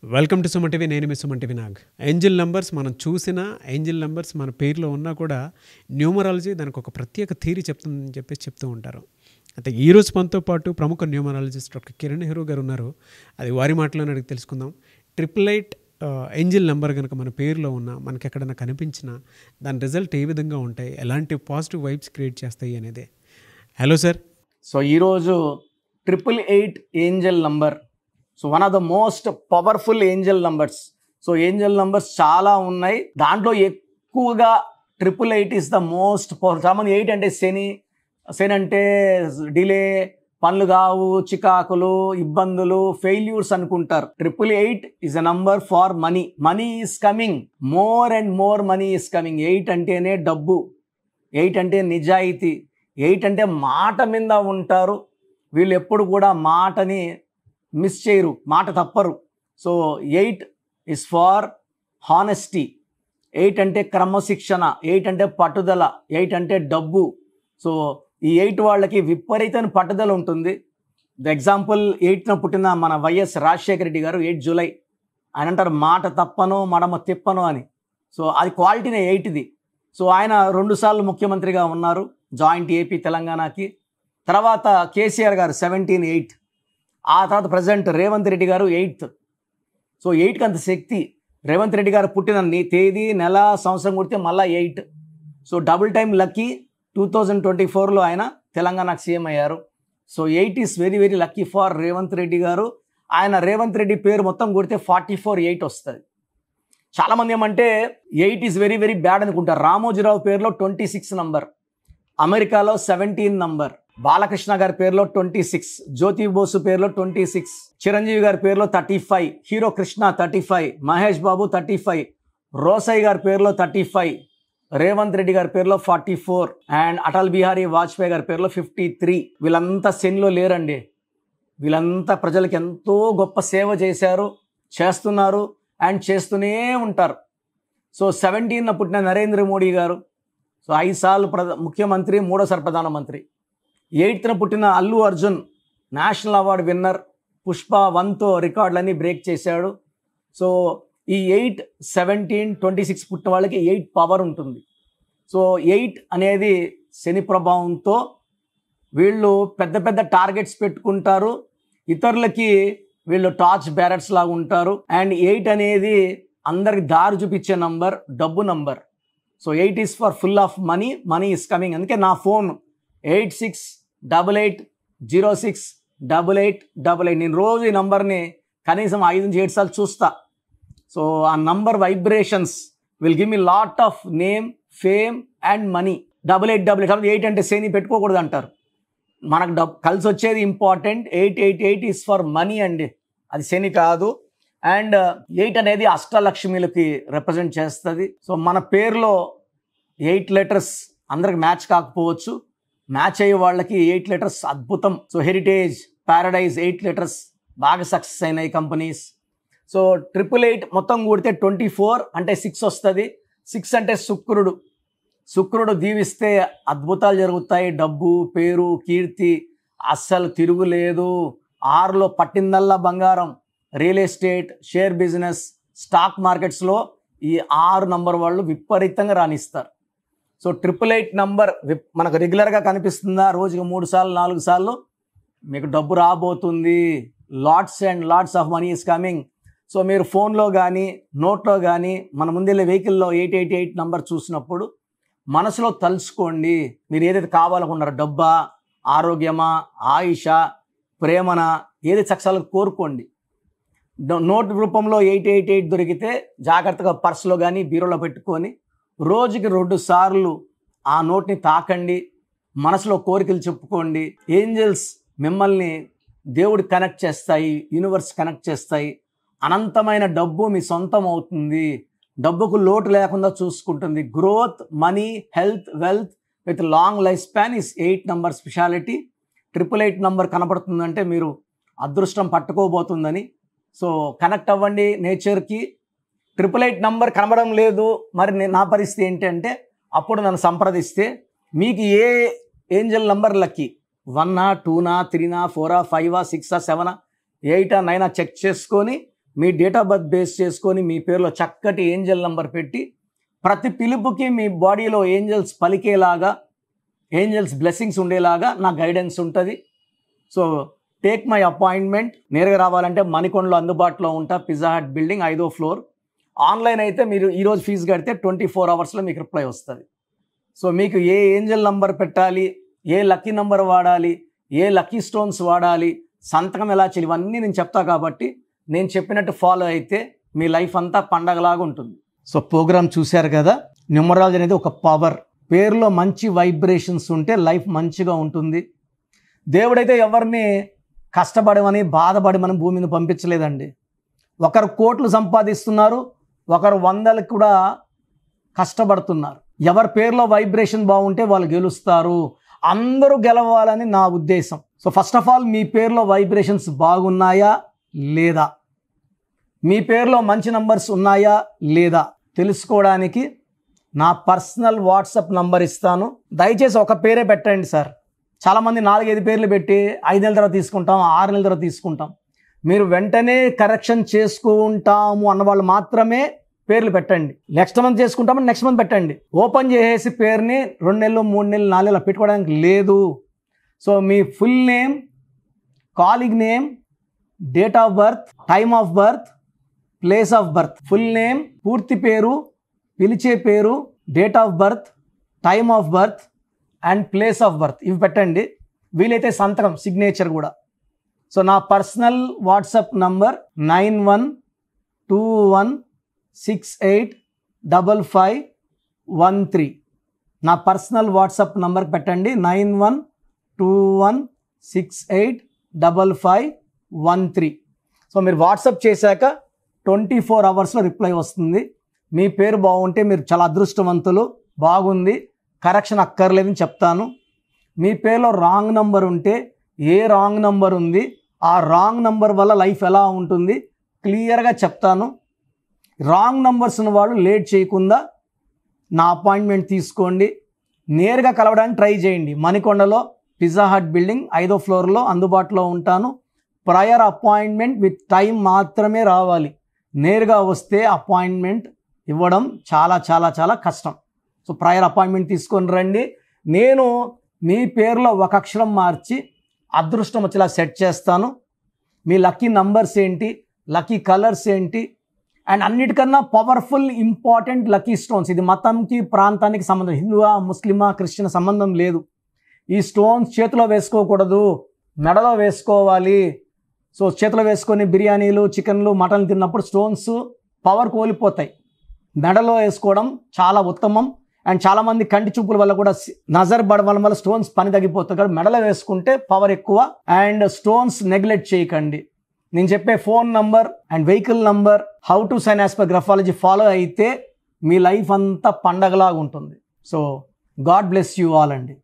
Welcome to Suman TV. నేను మీ Suman TV Nag. Angel numbers మనం చూసిన ఏంజిల్ నంబర్స్ మన పేరులో ఉన్నా కూడా న్యూమరాలజీ దానికి ఒక ప్రత్యేక థియరీ చెప్తుందని చెప్పేసి చెప్తూ ఉంటారు. అయితే ఈరోజు మనతో పాటు ప్రముఖ న్యూమరాలజిస్ట్ డాక్టర్ కిరణ్ నెహ్రూ గారు ఉన్నారు. అది వారి మాటలోనే అడిగి తెలుసుకుందాం. 888 ఏంజిల్ నెంబర్ కనుక మన పేరులో ఉన్నా మనకి ఎక్కడైనా కనిపించినా దాని రిజల్ట్ ఏ విధంగా ఉంటాయి, ఎలాంటి పాజిటివ్ వైబ్స్ క్రియేట్ చేస్తాయి అనేది. Hello sir. సో ఈరోజు 888 Angel number. So one of the most powerful Angel numbers. So Angel numbers చాలా ఉన్నాయి, దాంట్లో ఎక్కువగా 888 ఇస్ ద మోస్ట్ పవర్ఫుల్. చాలామంది 8 అంటే శని అంటే డిలే, పనులు కావు, చికాకులు, ఇబ్బందులు, ఫెయిల్యూర్స్ అనుకుంటారు. 888 is a number far money. Money is coming, more and more money is coming. 8 అంటేనే డబ్బు, 8 అంటే నిజాయితీ, 8 అంటే మాట మీద ఉంటారు. వీళ్ళు ఎప్పుడు కూడా మాటని మిస్ చేయరు, మాట తప్పరు. So 8 is for honesty. 8 అంటే క్రమశిక్షణ, 8 అంటే పట్టుదల, 8 అంటే డబ్బు. సో ఈ 8 వాళ్ళకి విపరీతమైన పట్టుదల ఉంటుంది. ద ఎగ్జాంపుల్ 8న పుట్టిన మన వైఎస్ రాజశేఖర రెడ్డి గారు 8 జూలై. ఆయన అంటారు మాట తప్పను మడమ తిప్పను అని. సో అది క్వాలిటీనే 8ది. సో ఆయన 2 సార్లు ముఖ్యమంత్రిగా ఉన్నారు, జాయింట్ ఏపీ తెలంగాణకి. తర్వాత కేసీఆర్ గారు 17/8. ఆ తర్వాత ప్రజెంట్ రేవంత్ రెడ్డి గారు 8th. సో 8కి అంత శక్తి. రేవంత్ రెడ్డి గారు పుట్టిన తేదీ, నెల, సంవత్సరం కొడితే మళ్ళీ 8. So double time lucky. 2024లో ఆయన తెలంగాణకు సీఎం అయ్యారు. So 8 is very very lucky for Revanth Reddy గారు. ఆయన రేవంత్ రెడ్డి పేరు మొత్తం కొడితే 44/8 వస్తుంది. చాలామంది ఏమంటే 8 ఈజ్ వెరీ వెరీ బ్యాడ్ అనుకుంటారు. రామోజీరావు పేరులో 26 నంబర్, అమెరికాలో 17 నంబర్, బాలకృష్ణ గారి పేరులో 26, జ్యోతి బోసు పేరులో 26, చిరంజీవి గారి పేరులో 35, హీరో కృష్ణ 35, మహేష్ బాబు 35, రోసయ్య గారి పేరులో 35, రేవంత్ రెడ్డి గారి పేరులో 44 అండ్ అటల్ బిహారీ వాజ్పేయి గారి పేరులో 53. వీళ్ళంతా శనిలో లేరండి. వీళ్ళంతా ప్రజలకు ఎంతో గొప్ప సేవ చేశారు, చేస్తున్నారు అండ్ చేస్తూనే ఉంటారు. సో 17న పుట్టిన నరేంద్ర మోడీ గారు, సో 5 సార్లు ముఖ్యమంత్రి, 3సారి ప్రధానమంత్రి. 8న పుట్టిన Allu Arjun, national award winner, Pushpa 1తో రికార్డులన్నీ బ్రేక్ చేశాడు. సో ఈ 8, 17, 26 పుట్టిన వాళ్ళకి 8 పవర్ ఉంటుంది. సో 8 అనేది శని ప్రభావంతో వీళ్ళు పెద్ద పెద్ద టార్గెట్స్ పెట్టుకుంటారు, ఇతరులకి వీళ్ళు టార్చ్ బ్యారర్స్ లాగా ఉంటారు. అండ్ 8 అనేది అందరికి దారి చూపించే నంబర్, డబ్బు number. So 8 is for full of money, money is coming. అందుకే నా ఫోన్ 8688068888. నేను రోజు ఈ నంబర్ని కనీసం 5 నుంచి 7 సార్లు చూస్తా. సో ఆ number vibrations will give me lot of name, fame and money. 8888. 8 అంటే శని పెట్టుకోకూడదు అంటారు. మనకు కలిసి వచ్చేది ఇంపార్టెంట్. 888 ఈస్ ఫర్ మనీ అండి, అది శని కాదు. అండ్ 8 అనేది అష్టలక్ష్మిలకి రిప్రజెంట్ చేస్తుంది. సో మన పేరులో 8 లెటర్స్ అందరికి మ్యాచ్ కాకపోవచ్చు, మ్యాచ్ అయ్యే వాళ్ళకి 8 లెటర్స్ అద్భుతం. సో హెరిటేజ్, ప్యారడైజ్ 8 లెటర్స్ బాగా సక్సెస్ అయినాయి కంపెనీస్. సో 888 మొత్తం కూడితే 24 అంటే 6 వస్తుంది. 6 అంటే శుక్రుడు దీవిస్తే అద్భుతాలు జరుగుతాయి. డబ్బు, పేరు, కీర్తి అస్సలు తిరుగులేదు. 6లో పట్టిందల్లా బంగారం, real estate, share business, stock మార్కెట్స్లో ఈ 6 నంబర్ వాళ్ళు విపరీతంగా రాణిస్తారు. సో 888 నంబర్ మనకు రెగ్యులర్గా కనిపిస్తుందా, రోజుకి 3 సార్లు 4 సార్లు మీకు డబ్బు రాబోతుంది. Lots and lots of money is coming. So మీరు ఫోన్లో కానీ నోట్లో కానీ మన ముందెళ్ళే వెహికల్లో 888 నంబర్ చూసినప్పుడు మనసులో తలుచుకోండి, మీరు ఏదైతే కావాలనుకున్నారో, డబ్బా, ఆరోగ్యమా, ఆయుష, ప్రేమన, ఏది సక్సెస్ఫుల్గా కోరుకోండి. నోట్ రూపంలో 888 దొరికితే జాగ్రత్తగా పర్సులో కానీ బీరోలో పెట్టుకొని రోజుకి 2 సార్లు ఆ నోట్ని తాకండి, మనసులో కోరికలు చెప్పుకోండి. ఏంజల్స్ మిమ్మల్ని దేవుడు కనెక్ట్ చేస్తాయి, యూనివర్స్ కనెక్ట్ చేస్తాయి. అనంతమైన డబ్బు మీ సొంతం అవుతుంది, డబ్బుకు లోటు లేకుండా చూసుకుంటుంది. Growth, money, health, wealth with long life span is 8 number speciality. 888 number కనపడుతుందంటే మీరు అదృష్టం పట్టుకోబోతుందని. సో కనెక్ట్ అవ్వండి నేచర్కి. 888 నంబర్ కనబడడం లేదు, మరి నా పరిస్థితి ఏంటంటే అప్పుడు నన్ను సంప్రదిస్తే మీకు ఏ ఏంజల్ నంబర్ లక్కీ, 1, 2, 3, 4, 5, 6, 7, 8, 9 చెక్ చేసుకొని మీ డేట్ ఆఫ్ బర్త్ బేస్ చేసుకొని మీ పేరులో చక్కటి ఏంజల్ నంబర్ పెట్టి ప్రతి పిలుపుకి మీ బాడీలో ఏంజల్స్ పలికేలాగా, ఏంజల్స్ బ్లెస్సింగ్స్ ఉండేలాగా నా గైడెన్స్ ఉంటుంది. So take my appointment. నేరుగా రావాలంటే మణికొండలో అందుబాటులో ఉంటా, పిజ్జా హట్ బిల్డింగ్ 5వ ఫ్లోర్. ఆన్లైన్ అయితే మీరు ఈరోజు ఫీజు కడితే 24 అవర్స్లో మీకు రిప్లై వస్తుంది. సో మీకు ఏ ఏంజల్ నంబర్ పెట్టాలి, ఏ లక్కీ నంబర్ వాడాలి, ఏ లక్కీ స్టోన్స్ వాడాలి, సంతకం ఎలా చేయాలి, ఇవన్నీ నేను చెప్తా. కాబట్టి నేను చెప్పినట్టు ఫాలో అయితే మీ లైఫ్ అంతా పండగలాగా ఉంటుంది. సో ప్రోగ్రామ్ చూశారు కదా. న్యూమరాలజీ అనేది ఒక పవర్. పేరులో మంచి వైబ్రేషన్స్ ఉంటే లైఫ్ మంచిగా ఉంటుంది. దేవుడైతే ఎవరిని కష్టపడమని బాధపడమని భూమి మీద పంపించలేదండి. ఒకరు కోట్లు సంపాదిస్తున్నారు, ఒకరు 100లకు కూడా కష్టపడుతున్నారు. ఎవరి పేరులో వైబ్రేషన్ బాగుంటే వాళ్ళు గెలుస్తారు. అందరూ గెలవాలని నా ఉద్దేశం. సో ఫస్ట్ ఆఫ్ ఆల్ మీ పేరులో వైబ్రేషన్స్ బాగున్నాయా లేదా, మీ పేరులో మంచి నంబర్స్ ఉన్నాయా లేదా తెలుసుకోవడానికి నా పర్సనల్ వాట్సాప్ నంబర్ ఇస్తాను. దయచేసి ఒక పేరే పెట్టండి సార్. చాలామంది 4-5 పేర్లు పెట్టి 5 నెలల తర్వాత తీసుకుంటాం, 6 నెలల తర్వాత తీసుకుంటాం. మీరు వెంటనే కరెక్షన్ చేసుకుంటాము అన్నవాళ్ళు మాత్రమే పేర్లు పెట్టండి. నెక్స్ట్ మంత్ చేసుకుంటామని నెక్స్ట్ మంత్ పెట్టండి. ఓపెన్ చేసేసి పేరుని 2 నెలలు 3 నెలలు 4 నెలలు పెట్టుకోవడానికి లేదు. సో మీ full name, calling name, date of birth, time of birth, place of birth, full name, పూర్తి పేరు, పిలిచే పేరు, date of birth, time of birth and place of birth, ఇవి పెట్టండి. వీలైతే సంతకం, సిగ్నేచర్ కూడా. సో నా పర్సనల్ వాట్సాప్ నంబర్ 9121685513. నా పర్సనల్ వాట్సాప్ నంబర్కి పెట్టండి 9121685513. సో మీరు వాట్సాప్ చేశాక 24 అవర్స్లో రిప్లై వస్తుంది. మీ పేరు బాగుంటే మీరు చాలా అదృష్టవంతులు. బాగుంది, కరెక్షన్ అక్కర్లేదని చెప్తాను. మీ పేరులో రాంగ్ నంబర్ ఉంటే ఏ రాంగ్ నంబర్ ఉంది, ఆ రాంగ్ నంబర్ వల్ల లైఫ్ ఎలా ఉంటుంది క్లియర్గా చెప్తాను. రాంగ్ నంబర్స్ ఉన్న వాళ్ళు లేట్ చేయకుండా నా అపాయింట్మెంట్ తీసుకోండి. నేరుగా కలవడానికి ట్రై చేయండి. మణికొండలో పిజ్జా హట్ బిల్డింగ్ 5వ ఫ్లోర్లో అందుబాటులో ఉంటాను. ప్రయర్ అపాయింట్మెంట్ విత్ టైం మాత్రమే రావాలి. నేరుగా వస్తే అపాయింట్మెంట్ ఇవ్వడం చాలా చాలా చాలా కష్టం. సో ప్రయర్ అపాయింట్మెంట్ తీసుకొని రండి. నేను మీ పేరులో ఒక అక్షరం మార్చి అదృష్టం వచ్చేలా సెట్ చేస్తాను. మీ లక్కీ నంబర్స్ ఏంటి, లక్కీ కలర్స్ ఏంటి, అండ్ అన్నిటికన్నా పవర్ఫుల్ ఇంపార్టెంట్ లక్కీ స్టోన్స్. ఇది మతంకి ప్రాంతానికి సంబంధం, హిందువా ముస్లిమా క్రిస్టియన్ సంబంధం లేదు. ఈ స్టోన్స్ చేతిలో వేసుకోకూడదు, మెడలో వేసుకోవాలి. సో చేతిలో వేసుకొని బిర్యానీలు, చికెన్లు, మటన్లు తిన్నప్పుడు స్టోన్స్ పవర్ కోల్పోతాయి. మెడలో వేసుకోవడం చాలా ఉత్తమం. అండ్ చాలామంది కంటి చూపుల వల్ల కూడా నజర్ పడడం వల్ల స్టోన్స్ పని తగ్గిపోతుంది. కాబట్టి మెడలో వేసుకుంటే పవర్ ఎక్కువ. అండ్ స్టోన్స్ నెగ్లెక్ట్ చేయకండి. నేను చెప్పే phone number and vehicle number, how to sign as per graphology follow అయితే మీ లైఫ్ అంతా పండగలాగా ఉంటుంది. So god bless you all అండి.